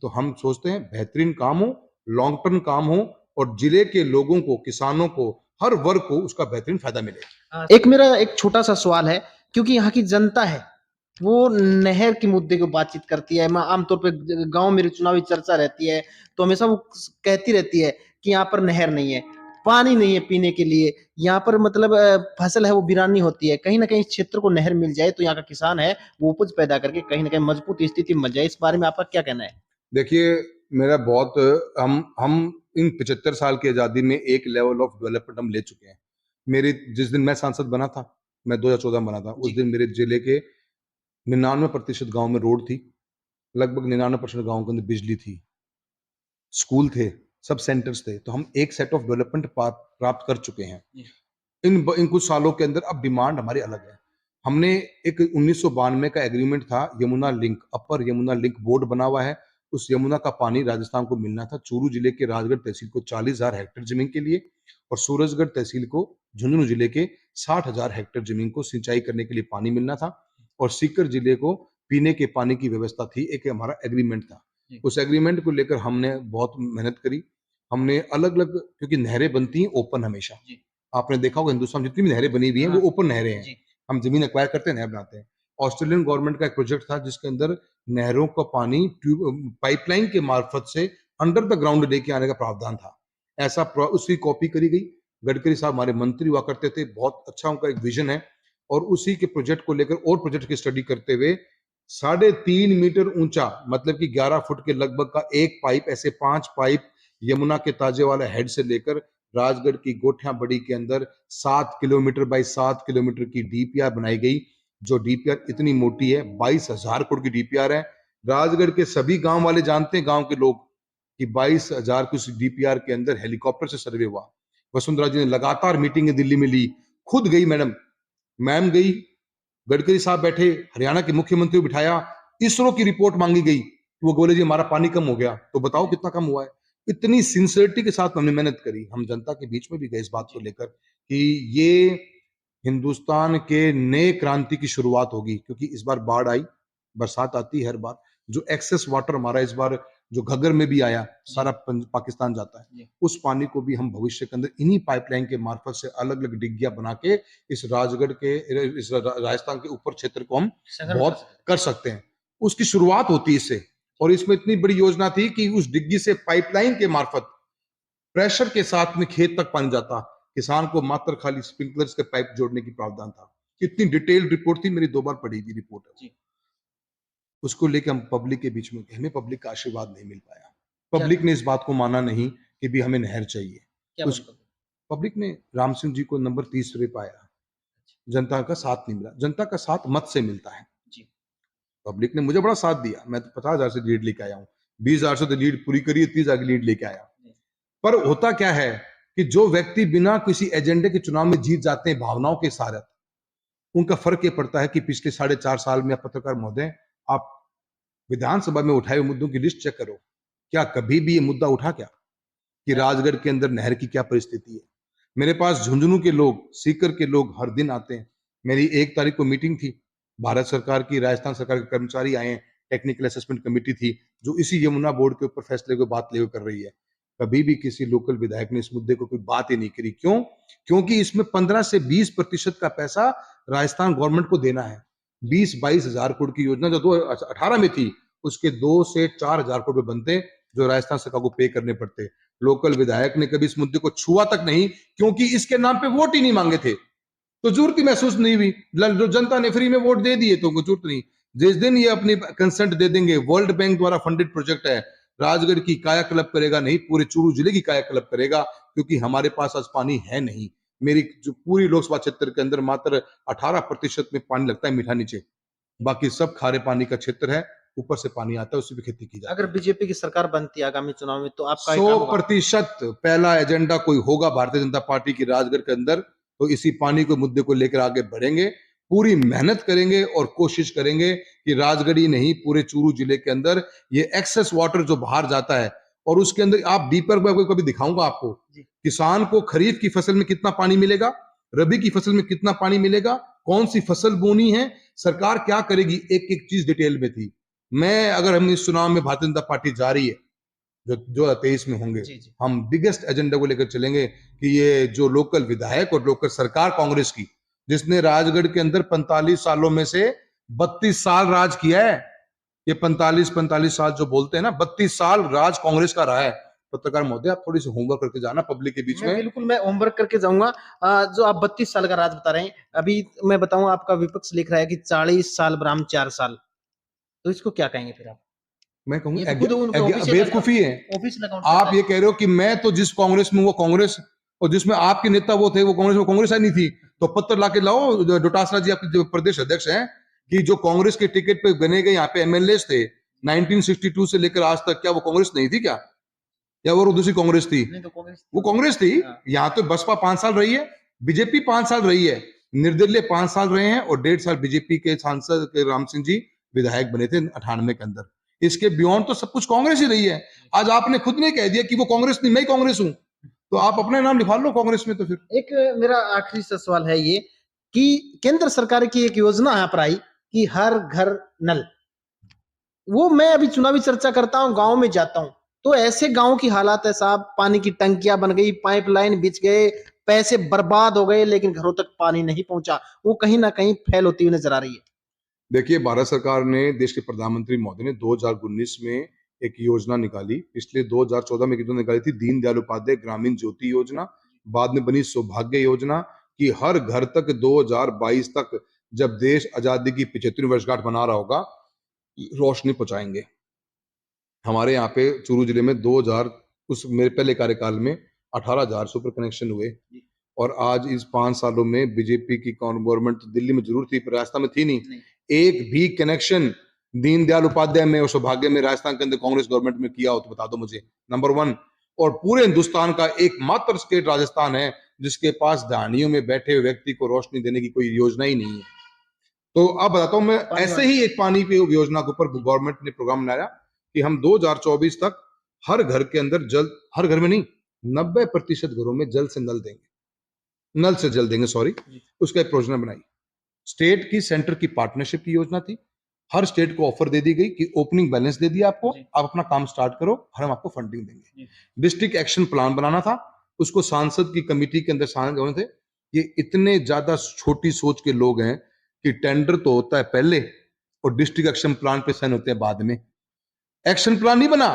तो हम सोचते हैं बेहतरीन काम हो, लॉन्ग टर्म काम हो और जिले के लोगों को, किसानों को, हर वर्ग को उसका बेहतरीन फायदा मिले। एक मेरा एक छोटा सा सवाल है, क्योंकि यहाँ की जनता है वो नहर के मुद्दे को बातचीत करती है। मैं आमतौर पे गांव में चुनावी चर्चा रहती है तो हमेशा वो कहती रहती है कि यहाँ पर नहर नहीं है, पानी नहीं है पीने के लिए, यहाँ पर मतलब फसल है वो वीरानी होती है। कहीं ना कहीं इस क्षेत्र को नहर मिल जाए तो यहाँ का किसान है वो उपज पैदा करके कहीं ना कहीं मजबूत स्थिति में मिल जाए। इस बारे में आपका क्या कहना है? देखिए, मेरा बहुत हम इन 75 साल की आजादी में एक लेवल ऑफ डेवलपमेंट हम ले चुके हैं। मेरी जिस दिन मैं सांसद बना था, मैं 2014 में बना था, उस दिन मेरे जिले के 99% गांव में रोड थी, लगभग 99% गांव के अंदर बिजली थी, स्कूल थे, सब सेंटर्स थे। तो हम एक सेट ऑफ डेवलपमेंट प्राप्त कर चुके हैं। इन कुछ सालों के अंदर अब डिमांड हमारी अलग है। हमने एक 1992 का एग्रीमेंट था, यमुना लिंक, अपर यमुना लिंक बोर्ड बना हुआ है। उस यमुना का पानी राजस्थान को मिलना था। चूरू जिले के राजगढ़ तहसील को 40,000 हेक्टेयर जमीन के लिए और सूरजगढ़ तहसील को झुंझुनू जिले के 60,000 हेक्टेयर जमीन को सिंचाई करने के लिए पानी मिलना था। और सीकर जिले को पीने के पानी की व्यवस्था थी, एक हमारा एग्रीमेंट था। उस एग्रीमेंट को लेकर हमने बहुत मेहनत करी। हमने अलग अलग, क्योंकि नहरें बनती हैं ओपन हमेशा, आपने देखा होगा हिंदुस्तान जितनी भी नहरें बनी हुई हैं वो ओपन नहरें हैं। हम जमीन एक्वायर करते हैं, नहर बनाते हैं। ऑस्ट्रेलियन गवर्नमेंट का एक प्रोजेक्ट था जिसके अंदर नहरों का पानी पाइपलाइन के मार्फत से अंडर द ग्राउंड लेके आने का प्रावधान था। ऐसा उसकी कॉपी करी गई। गडकरी साहब हमारे मंत्री हुआ करते थे, बहुत अच्छा उनका एक विजन है। और उसी के प्रोजेक्ट को लेकर और प्रोजेक्ट की स्टडी करते हुए 3.5 मीटर ऊंचा, मतलब कि 11 फुट के लगभग का एक पाइप, ऐसे 5 पाइप यमुना के ताजे वाला हेड से लेकर राजगढ़ की गोठिया बड़ी के अंदर 7 किलोमीटर बाई 7 किलोमीटर की डीपीआर बनाई गई। जो डीपीआर इतनी मोटी है, 22,000 करोड़ की डीपीआर है। राजगढ़ के सभी गांव वाले जानते हैं, गांव के लोग, कि 22,000 की उस डीपीआर के अंदर हेलीकॉप्टर से सर्वे हुआ। वसुंधरा जी ने लगातार मीटिंग दिल्ली में ली, खुद गई मैम गई, गडकरी साहब बैठे, हरियाणा के मुख्यमंत्री को बिठाया, इसरो की रिपोर्ट मांगी गई। वो बोले जी हमारा पानी कम हो गया, तो बताओ कितना कम हुआ है। इतनी सिंसियरिटी के साथ हमने मेहनत करी। हम जनता के बीच में भी गए इस बात को लेकर कि ये हिंदुस्तान के नए क्रांति की शुरुआत होगी, क्योंकि इस बार बाढ़ आई, बरसात आती है हर बार, जो एक्सेस वाटर हमारा इस बार जो घग्गर में भी आया, सारा पाकिस्तान जाता है, जी। उस पानी को भी हम भविष्य के अंदर इन्हीं पाइपलाइन के मार्फत से अलग अलग डिग्गियां बना के इस राजगढ़ के इस राजस्थान के ऊपर क्षेत्र को हम संग्रह बहुत कर सकते हैं। उसकी शुरुआत होती है इससे, और इसमें इतनी बड़ी योजना थी कि उस डिग्गी से पाइपलाइन के मार्फत प्रेशर के साथ में खेत तक पानी जाता, किसान को मात्र खाली स्प्रिंकलर्स के पाइप जोड़ने की प्रावधान था। कितनी डिटेल्ड रिपोर्ट थी, मेरी 2 बार पढ़ी थी रिपोर्ट है। जी। उसको लेके हम पब्लिक के बीच में गए, हमें पब्लिक का आशीर्वाद नहीं मिल पाया। क्या पब्लिक ने इस बात को माना नहीं कि भी हमें नहर चाहिए। क्या उस बोलते? पब्लिक ने राम सिंह जी को नंबर 30वें पाया। जनता का साथ नहीं मिला। जनता का साथ मत से मिलता है। जी। पब्लिक ने मुझे बड़ा साथ दिया। मैं तो 50,000 से लीड लेके आया हूँ। 20,000 से तो लीड पूरी करी है, 30,000 की लीड लेके आया। पर होता क्या है कि जो व्यक्ति बिना किसी एजेंडे के चुनाव में जीत जाते हैं भावनाओं के सहारे, उनका फर्क ये पड़ता है कि पिछले 4.5 साल में पत्रकार महोदय, आप विधानसभा में उठाए हुए मुद्दों की लिस्ट चेक करो। क्या कभी भी ये मुद्दा उठा क्या कि राजगढ़ के अंदर नहर की क्या परिस्थिति है? मेरे पास झुंझुनू के लोग, सीकर के लोग हर दिन आते हैं। मेरी 1 तारीख को मीटिंग थी, भारत सरकार की, राजस्थान सरकार के कर्मचारी आए हैं, टेक्निकल असेसमेंट कमेटी थी जो इसी यमुना बोर्ड के ऊपर फैसले को बात लेकर कर रही है। कभी भी किसी लोकल विधायक ने इस मुद्दे को कोई बात ही नहीं करी। क्यों? क्योंकि इसमें 15 से 20% का पैसा राजस्थान गवर्नमेंट को देना है। 20-22 हजार करोड़ की योजना जो 2018 में थी, उसके 2 से 4 हजार करोड़ रुपए बनते जो राजस्थान सरकार को पे करने पड़ते। लोकल विधायक ने कभी इस मुद्दे को छुआ तक नहीं, क्योंकि इसके नाम पे वोट ही नहीं मांगे थे, तो जरूरत ही महसूस नहीं हुई। जो जनता ने फ्री में वोट दे दिए तो जरूरत नहीं। जिस दिन ये अपनी कंसेंट दे देंगे, वर्ल्ड बैंक द्वारा फंडेड प्रोजेक्ट है, राजगढ़ की कायाकल्प करेगा नहीं, पूरे चूरू जिले की कायाकल्प करेगा, क्योंकि हमारे पास आज पानी है नहीं। मेरी जो पूरी लोकसभा क्षेत्र के अंदर मात्र 18% में पानी लगता है मीठा नीचे, बाकी सब खारे पानी का क्षेत्र है, ऊपर से पानी आता है, उससे भी खेती की जाती है। अगर बीजेपी की सरकार बनती है आगामी चुनाव में तो आपका ये काम होगा? 100% पहला एजेंडा कोई होगा भारतीय जनता पार्टी की राजगढ़ के अंदर, तो इसी पानी के मुद्दे को लेकर आगे बढ़ेंगे, पूरी मेहनत करेंगे और कोशिश करेंगे कि राजगढ़ ही नहीं, पूरे चूरू जिले के अंदर ये एक्सेस वाटर जो बाहर जाता है, और उसके अंदर आप डीपर में कभी दिखाऊंगा आपको, किसान को खरीफ की फसल में कितना पानी मिलेगा, रबी की फसल में कितना पानी मिलेगा, कौन सी फसल बोनी है, सरकार क्या करेगी, एक एक चीज डिटेल में थी। मैं अगर हम इस चुनाव में भारतीय जनता पार्टी जा रही है, जो 2023 में होंगे, जी, जी। हम बिगेस्ट एजेंडा को लेकर चलेंगे कि ये जो लोकल विधायक और लोकल सरकार कांग्रेस की, जिसने राजगढ़ के अंदर 45 सालों में से 32 साल राज किया है, ये 45 साल जो बोलते हैं ना, 32 साल राज कांग्रेस का रहा है। पत्रकार महोदय, आप थोड़ी सी होमवर्क करके जाना पब्लिक के बीच में। बिल्कुल मैं होमवर्क करके जाऊंगा। जो आप 32 साल का राज बता रहे हैं, अभी मैं बताऊं आपका विपक्ष लिख रहा है कि 40 साल ब्राह्म 4 साल, तो इसको क्या कहेंगे फिर आप? मैं ये कहूंगा तो खुद उनके ऑफिशियल बेवकूफी है। ऑफिशियल अकाउंट आप ये कह रहे हो कि मैं तो जिस कांग्रेस में वो कांग्रेस, और जिसमें आपके नेता वो थे वो कांग्रेस आई नहीं थी, तो पत्र लाके लाओ। डोटासरा जी आपके जो प्रदेश अध्यक्ष हैं, कि जो कांग्रेस के टिकट पे बने गए यहाँ पे एमएलए थे 1962 से लेकर आज तक, क्या वो कांग्रेस नहीं थी क्या, या वो दूसरी कांग्रेस थी? नहीं तो कांग्रेस वो कांग्रेस थी। यहाँ तो बसपा 5 साल रही है, बीजेपी 5 साल रही है, निर्दलीय 5 साल रहे हैं, और 1.5 साल बीजेपी के सांसद के राम सिंह जी विधायक बने थे 98 के अंदर। इसके बियॉन्ड तो सब कुछ कांग्रेस ही रही है। आज आपने खुद ने कह दिया कि वो कांग्रेस नहीं, मैं ही कांग्रेस हूं, तो आप अपने नाम लिखा लो कांग्रेस में। तो फिर एक मेरा आखिरी सा सवाल है ये कि केंद्र सरकार की एक योजना यहाँ पर आई कि हर घर नल, वो मैं अभी चुनावी चर्चा करता हूँ, गांव में जाता हूँ, तो ऐसे गांव की हालात है साहब, पानी की टंकियां बन गई, पाइपलाइन बिछ गए, पैसे बर्बाद हो गए, लेकिन घरों तक पानी नहीं पहुंचा, वो कहीं ना कहीं फेल होती हुई नजर आ रही है। देखिए, भारत सरकार ने, देश के प्रधानमंत्री महोदय ने 2019 में एक योजना निकाली, पिछले 2014 में निकाली थी, दीनदयाल उपाध्याय ग्रामीण ज्योति योजना, बाद में बनी सौभाग्य योजना, कि हर घर तक 2022 तक, जब देश आजादी की 75वीं वर्षगांठ मना रहा होगा, रोशनी पहुंचाएंगे। हमारे यहाँ पे चूरू जिले में 2000, उस मेरे पहले कार्यकाल में 18,000 सुपर कनेक्शन हुए, और आज इस 5 सालों में बीजेपी की गवर्नमेंट दिल्ली में जरूर थी, पर राजस्थान में थी नहीं। एक भी कनेक्शन दीनदयाल उपाध्याय में और सौभाग्य में राजस्थान के अंदर कांग्रेस गवर्नमेंट में किया हो तो बता दो मुझे, नंबर 1। और पूरे हिंदुस्तान का एकमात्र स्टेट राजस्थान है जिसके पास धानियों में बैठे हुए व्यक्ति को रोशनी देने की कोई योजना ही नहीं है। तो अब बताता हूं मैं, ऐसे ही एक पानी पे योजना के ऊपर गवर्नमेंट ने प्रोग्राम बनाया कि हम 2024 तक हर घर के अंदर जल, हर घर में नहीं, 90% घरों में जल से नल देंगे। नल से जल देंगे, सॉरी, जी। उसका एक योजना बनाई। स्टेट की सेंटर की पार्टनरशिप की योजना थी। हर स्टेट को ऑफर दे दी गई कि ओपनिंग बैलेंस दे दिया आपको, जी। आप अपना काम स्टार्ट करो और हम आपको फंडिंग देंगे। जी। डिस्ट्रिक्ट एक्शन प्लान बनाना था, उसको सांसद की कमेटी के अंदर शामिल होने थे। ये इतने ज्यादा छोटी सोच के लोग हैं कि टेंडर तो होता है पहले और डिस्ट्रिक्ट एक्शन प्लान पे साइन होते हैं बाद में। एक्शन प्लान नहीं बना,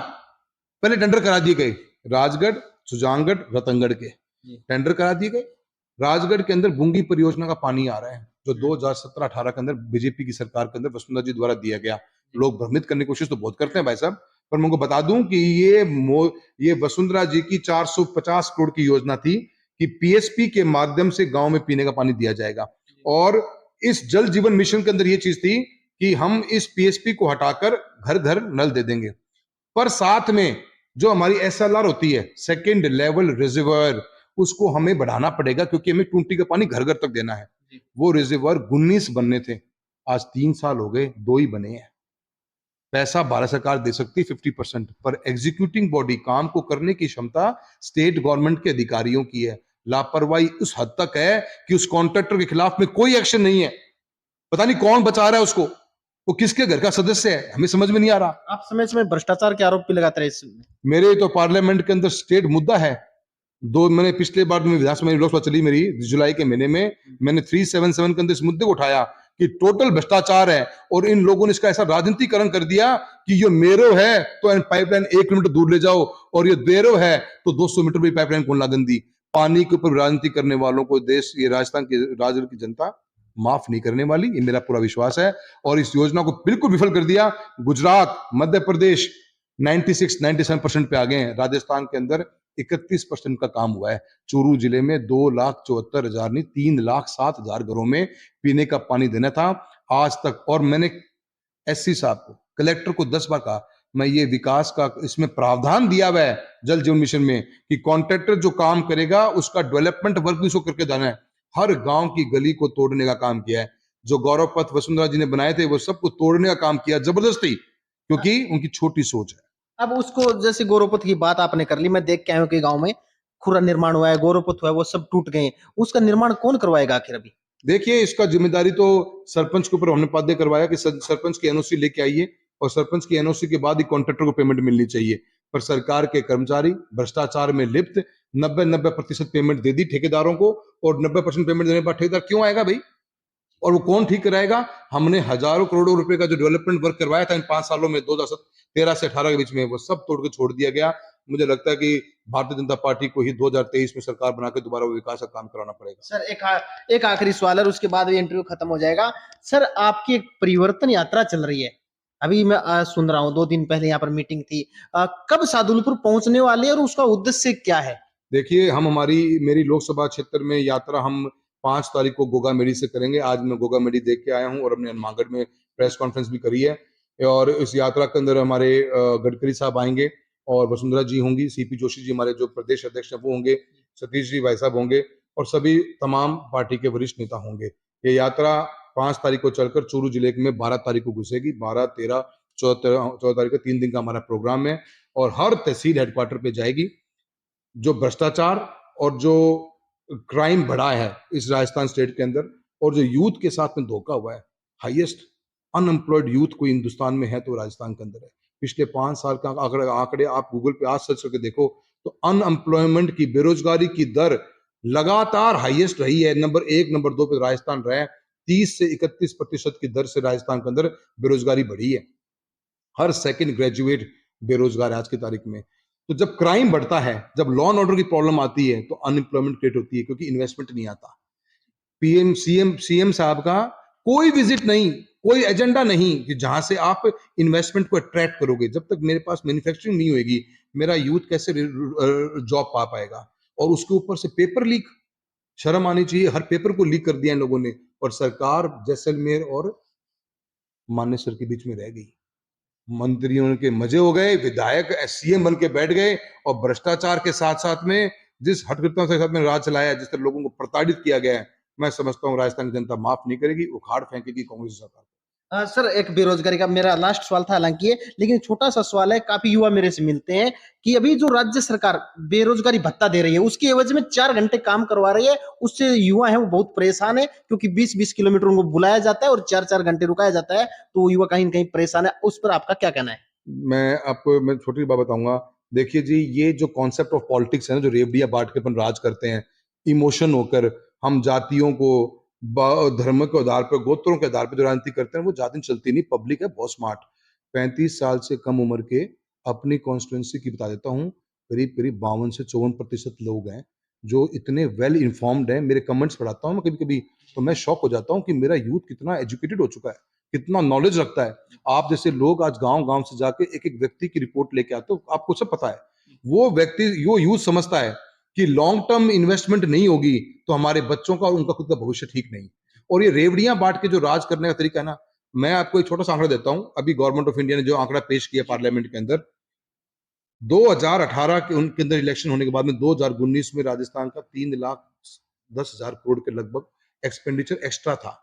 पहले टेंडर करा दिए गए। राजगढ़, सुजानगढ़, रतनगढ़ के जी। टेंडर करा दिए गए। राजगढ़ के अंदर बुंगी परियोजना का पानी आ रहा है, जो 2017-18 के अंदर बीजेपी की सरकार के अंदर वसुंधरा जी द्वारा दिया गया। लोग भ्रमित करने की कोशिश तो बहुत करते हैं भाई साहब, पर मैं उनको बता दूं कि ये वसुंधरा जी की 450 करोड़ की योजना थी कि पीएसपी के माध्यम से गांव में पीने का पानी दिया जाएगा। और इस जल जीवन मिशन के अंदर ये चीज थी कि हम इस पीएसपी को हटाकर घर घर नल दे देंगे, पर साथ में जो हमारी एसएलआर होती है, सेकंड लेवल रिजर्वर, उसको हमें बढ़ाना पड़ेगा क्योंकि हमें टूटी का पानी घर घर तक देना है। वो रिजर्वर 19 बनने थे, आज 3 साल हो गए, 2 ही बने हैं। पैसा भारत सरकार दे सकती 50%, पर एग्जीक्यूटिंग बॉडी, काम को करने की क्षमता स्टेट गवर्नमेंट के अधिकारियों की है। लापरवाही उस हद तक है कि उस कॉन्ट्रैक्टर के खिलाफ में कोई एक्शन नहीं है। पता नहीं कौन बचा रहा है उसको, वो किसके घर का सदस्य है, हमें समझ में नहीं आ रहा। आप समय समय भ्रष्टाचार के आरोप भी लगाते रहे इसमें। मेरे तो पार्लियामेंट के अंदर स्टेट मुद्दा है। मैंने पिछले बार में विधानसभा लोकसभा चली मेरी जुलाई के महीने में, मैंने 377 के अंदर इस मुद्दे को उठाया कि टोटल भ्रष्टाचार है और इन लोगों ने इसका ऐसा राजनीतिकरण कर दिया कि ये मेरो है तो पाइपलाइन 1 किलोमीटर दूर ले जाओ, और ये देरो है तो 200 मीटर भी पाइपलाइन खोलना गंदी। पानी के ऊपर राजनीति करने वालों को देश, ये राजस्थान की राजस्थान की जनता माफ नहीं करने वाली, ये मेरा पूरा विश्वास है। और इस योजना को बिल्कुल विफल कर दिया। गुजरात, मध्य प्रदेश 96-97% पे आ गए हैं। राजस्थान के अंदर 31% का काम हुआ है। चूरू जिले में 2,74,000 नहीं, 3,07,000 घरों में पीने का पानी देना था आज तक। और मैंने एससी साहब को, कलेक्टर को 10 बार कहा, मैं ये विकास का इसमें प्रावधान दिया हुआ है जल जीवन मिशन में कि कॉन्ट्रैक्टर जो काम करेगा उसका डेवलपमेंट वर्क भी उसको करके जाना है। हर गांव की गली को तोड़ने का काम किया है। जो गौरव पथ वसुंधरा जी ने बनाए थे वो सबको तोड़ने का काम किया जबरदस्ती, क्योंकि उनकी छोटी सोच है। अब उसको, जैसे गोरोपथ की बात आपने कर ली, मैं देख के आया हूँ कि गांव में खुरा निर्माण हुआ है, गोरोपथ हुआ है, वो सब टूट गए। उसका निर्माण कौन करवाएगा आखिर अभी? देखिए, इसका जिम्मेदारी तो सरपंच के ऊपर हमने बाध्य करवाया कि सरपंच की एनओसी लेके आइए, और सरपंच की एनओसी के बाद ही कॉन्ट्रैक्टर को पेमेंट मिलनी चाहिए। पर सरकार के कर्मचारी भ्रष्टाचार में लिप्त, 90% पेमेंट दे दी ठेकेदारों को, और 90% पेमेंट देने के बाद ठेकेदार क्यों आएगा भाई, और वो कौन ठीक कराएगा? हमने हजारों करोड़ों रुपए का जो डेवलपमेंट वर्क करवाया था इन 5 सालों में, 2013 से 18 के बीच में, वो सब तोड़ के छोड़ दिया गया। मुझे लगता है कि भारतीय जनता पार्टी को ही 2023 में सरकार बना के दोबारा वो विकास का काम कराना पड़ेगा। सर एक आखिरी सवाल है, उसके बाद भी इंटरव्यू खत्म हो जाएगा। सर, आपकी एक परिवर्तन यात्रा चल रही है, अभी मैं सुन रहा हूँ, 2 दिन पहले यहाँ पर मीटिंग थी। कब सादुलपुर पहुंचने वाले हैं और उसका उद्देश्य क्या है? देखिए, मेरी लोकसभा क्षेत्र में यात्रा हम 5 तारीख को गोगामेडी से करेंगे। आज मैं गोगामेडी देख के आया हूँ और हमने हनुमानगढ़ में प्रेस कॉन्फ्रेंस भी करी है। और इस यात्रा के अंदर हमारे गडकरी साहब आएंगे और वसुंधरा जी होंगी, सीपी जोशी जी हमारे जो प्रदेश अध्यक्ष हैं वो होंगे, सतीश जी भाई साहब होंगे, और सभी तमाम पार्टी के वरिष्ठ नेता होंगे। ये यात्रा 5 तारीख को चलकर चूरू जिले में 12 तारीख को घुसेगी। 12, 13, 14 तारीख को 3 दिन का हमारा प्रोग्राम है, और हर तहसील हेडक्वार्टर पे जाएगी। जो भ्रष्टाचार और जो क्राइम बढ़ा है इस राजस्थान स्टेट के अंदर, और जो यूथ के साथ में धोखा हुआ है, हाईएस्ट अनएम्प्लॉयड यूथ कोई हिंदुस्तान में है तो राजस्थान के अंदर है। पिछले 5 साल का आंकड़े आप गूगल पे आज सर्च करके देखो तो अनएम्प्लॉयमेंट की, बेरोजगारी की दर लगातार हाईएस्ट रही है। नंबर 1, नंबर 2 पे राजस्थान रहा है। 30 से 31% की दर से राजस्थान के अंदर बेरोजगारी बढ़ी है। हर सेकंड ग्रेजुएट बेरोजगार है आज की तारीख में। तो जब क्राइम बढ़ता है, जब लॉ एंड ऑर्डर की प्रॉब्लम आती है, तो अनएम्प्लॉयमेंट क्रिएट होती है, क्योंकि इन्वेस्टमेंट नहीं आता। सीएम साहब का कोई विजिट नहीं, कोई एजेंडा नहीं कि जहां से आप इन्वेस्टमेंट को अट्रैक्ट करोगे। जब तक मेरे पास मैन्युफैक्चरिंग नहीं होगी, मेरा यूथ कैसे जॉब पा पाएगा? और उसके ऊपर से पेपर लीक, शर्म आनी चाहिए, हर पेपर को लीक कर दिया इन लोगों ने, और सरकार जैसलमेर और मानेसर के बीच में रह गई। मंत्रियों के मजे हो गए, विधायक सीएम बन के बैठ गए, और भ्रष्टाचार के साथ साथ में जिस हठकर्ता के साथ में राज चलाया, जिस तरह लोगों को प्रताड़ित किया गया है, मैं समझता हूँ राजस्थान की जनता माफ नहीं करेगी, उखाड़ फेंकेगी कांग्रेस सरकार। सर एक बेरोजगारी का मेरा लास्ट सवाल था हालांकि ये, लेकिन छोटा सा सवाल है, काफी युवा मेरे से मिलते हैं कि अभी जो राज्य सरकार बेरोजगारी भत्ता दे रही है उसकी एवज में 4 घंटे काम करवा रही है, उससे युवा है वो बहुत परेशान है क्योंकि 20-20 किलोमीटर उनको बुलाया जाता है और 4-4 घंटे रुकाया जाता है, तो युवा कहीं न कहीं परेशान है। उस पर आपका क्या कहना है? मैं छोटी बात बताऊँगा। देखिए जी, ये जो कॉन्सेप्ट ऑफ पॉलिटिक्स है ना, जो रेवड़ियाँ बाँट के अपन राज करते हैं, इमोशन होकर हम जातियों को धर्म के आधार पर, गोत्रों के आधार पर जो राजनीति करते हैं, वो ज़्यादा दिन चलती नहीं। पब्लिक है बहुत स्मार्ट। 35 साल से कम उम्र के अपनी कॉन्स्टिट्यूएंसी की बता देता हूँ, करीब-करीब 52 से 54% लोग हैं, जो इतने वेल इन्फॉर्म्ड हैं। मेरे कमेंट्स पढ़ाता हूँ मैं कभी-कभी, तो मैं शॉक हो जाता हूँ कि मेरा यूथ कितना एजुकेटेड हो चुका है, कितना नॉलेज रखता है। आप जैसे लोग आज गांव-गांव से जाके एक-एक व्यक्ति की रिपोर्ट लेके आते हो, आपको सब पता है। वो व्यक्ति, वो यूथ समझता है कि लॉन्ग टर्म इन्वेस्टमेंट नहीं होगी, तो हमारे बच्चों का और उनका खुद का भविष्य ठीक नहीं। और ये रेवड़ियाँ बाँट के जो राज करने का तरीका है ना, मैं आपको एक छोटा-सा आंकड़ा देता हूँ। अभी गवर्नमेंट ऑफ इंडिया ने जो आंकड़ा पेश किया पार्लियामेंट के अंदर, 2018 के उनके अंदर इलेक्शन होने के बाद में 2019 में राजस्थान का 3,10,000 करोड़ के लगभग एक्सपेंडिचर एक्स्ट्रा था,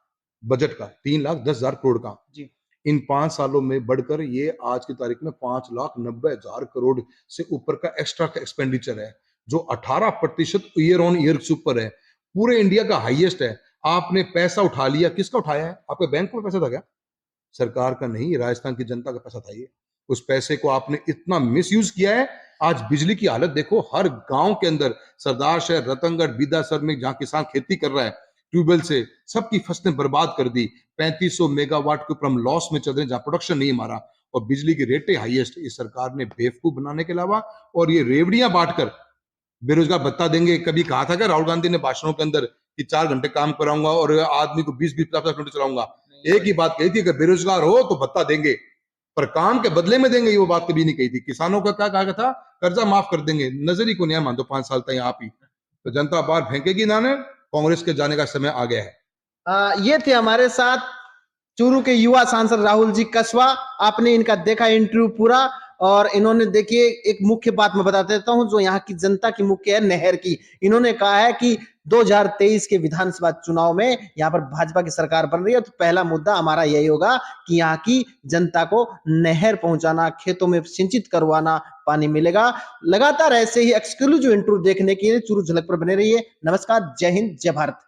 बजट का 3,10,000 करोड़ का। जी। इन 5 सालों में बढ़कर ये आज की तारीख में 5,90,000 करोड़ से ऊपर का एक्स्ट्रा का एक्सपेंडिचर है, जो 18% ईयर ऑन ईयर से ऊपर है। पूरे इंडिया का हाईएस्ट है। आपने पैसा उठा लिया, किसका उठाया है? आपके बैंक में पैसा था क्या? सरकार का नहीं, राजस्थान की जनता का पैसा था ये। उस पैसे को आपने इतना मिसयूज किया है। आज बिजली की हालत देखो, हर गांव के अंदर, सरदार शहर, रतनगढ़, बीदासर में जहां किसान खेती कर रहा है ट्यूबवेल से, सबकी फसलें बर्बाद कर दी। 3500 मेगावाट के ऊपर हम लॉस में चल रहे हैं, जहां प्रोडक्शन नहीं हमारा, और बिजली की रेटें हाईएस्ट। इस सरकार ने बेवकूफ बनाने के अलावा और ये रेवड़ियां बांटकर बेरोजगार भत्ता देंगे। कभी कहा था क्या राहुल गांधी ने भाषणों के अंदर कि 4 घंटे काम कराऊंगा और आदमी को 20-20 50 किलोमीटर चलाऊंगा? एक ही बात कही थी कि बेरोजगार हो तो भत्ता देंगे, पर काम के बदले में देंगे, ये वो बात कभी नहीं कही थी। किसानों का क्या कहा था? कर्जा माफ कर देंगे। नजर ही को नहीं मान दो 5 साल तक आप ही, तो जनता बाहर फेंकेगी ना ने। कांग्रेस के जाने का समय आ गया है। ये थे हमारे साथ चूरू के युवा सांसद राहुल जी कसवा। आपने इनका देखा इंटरव्यू पूरा, और इन्होंने देखिए एक मुख्य बात मैं बता देता हूं जो यहाँ की जनता की मुख्य है, नहर की। इन्होंने कहा है कि 2023 के विधानसभा चुनाव में यहाँ पर भाजपा की सरकार बन रही है, तो पहला मुद्दा हमारा यही होगा कि यहाँ की जनता को नहर पहुंचाना, खेतों में सिंचित करवाना, पानी मिलेगा। लगातार ऐसे ही एक्सक्लूसिव इंटरव्यू देखने के लिए चूरू झलक पर बने रहिए। नमस्कार, जय हिंद, जय भारत।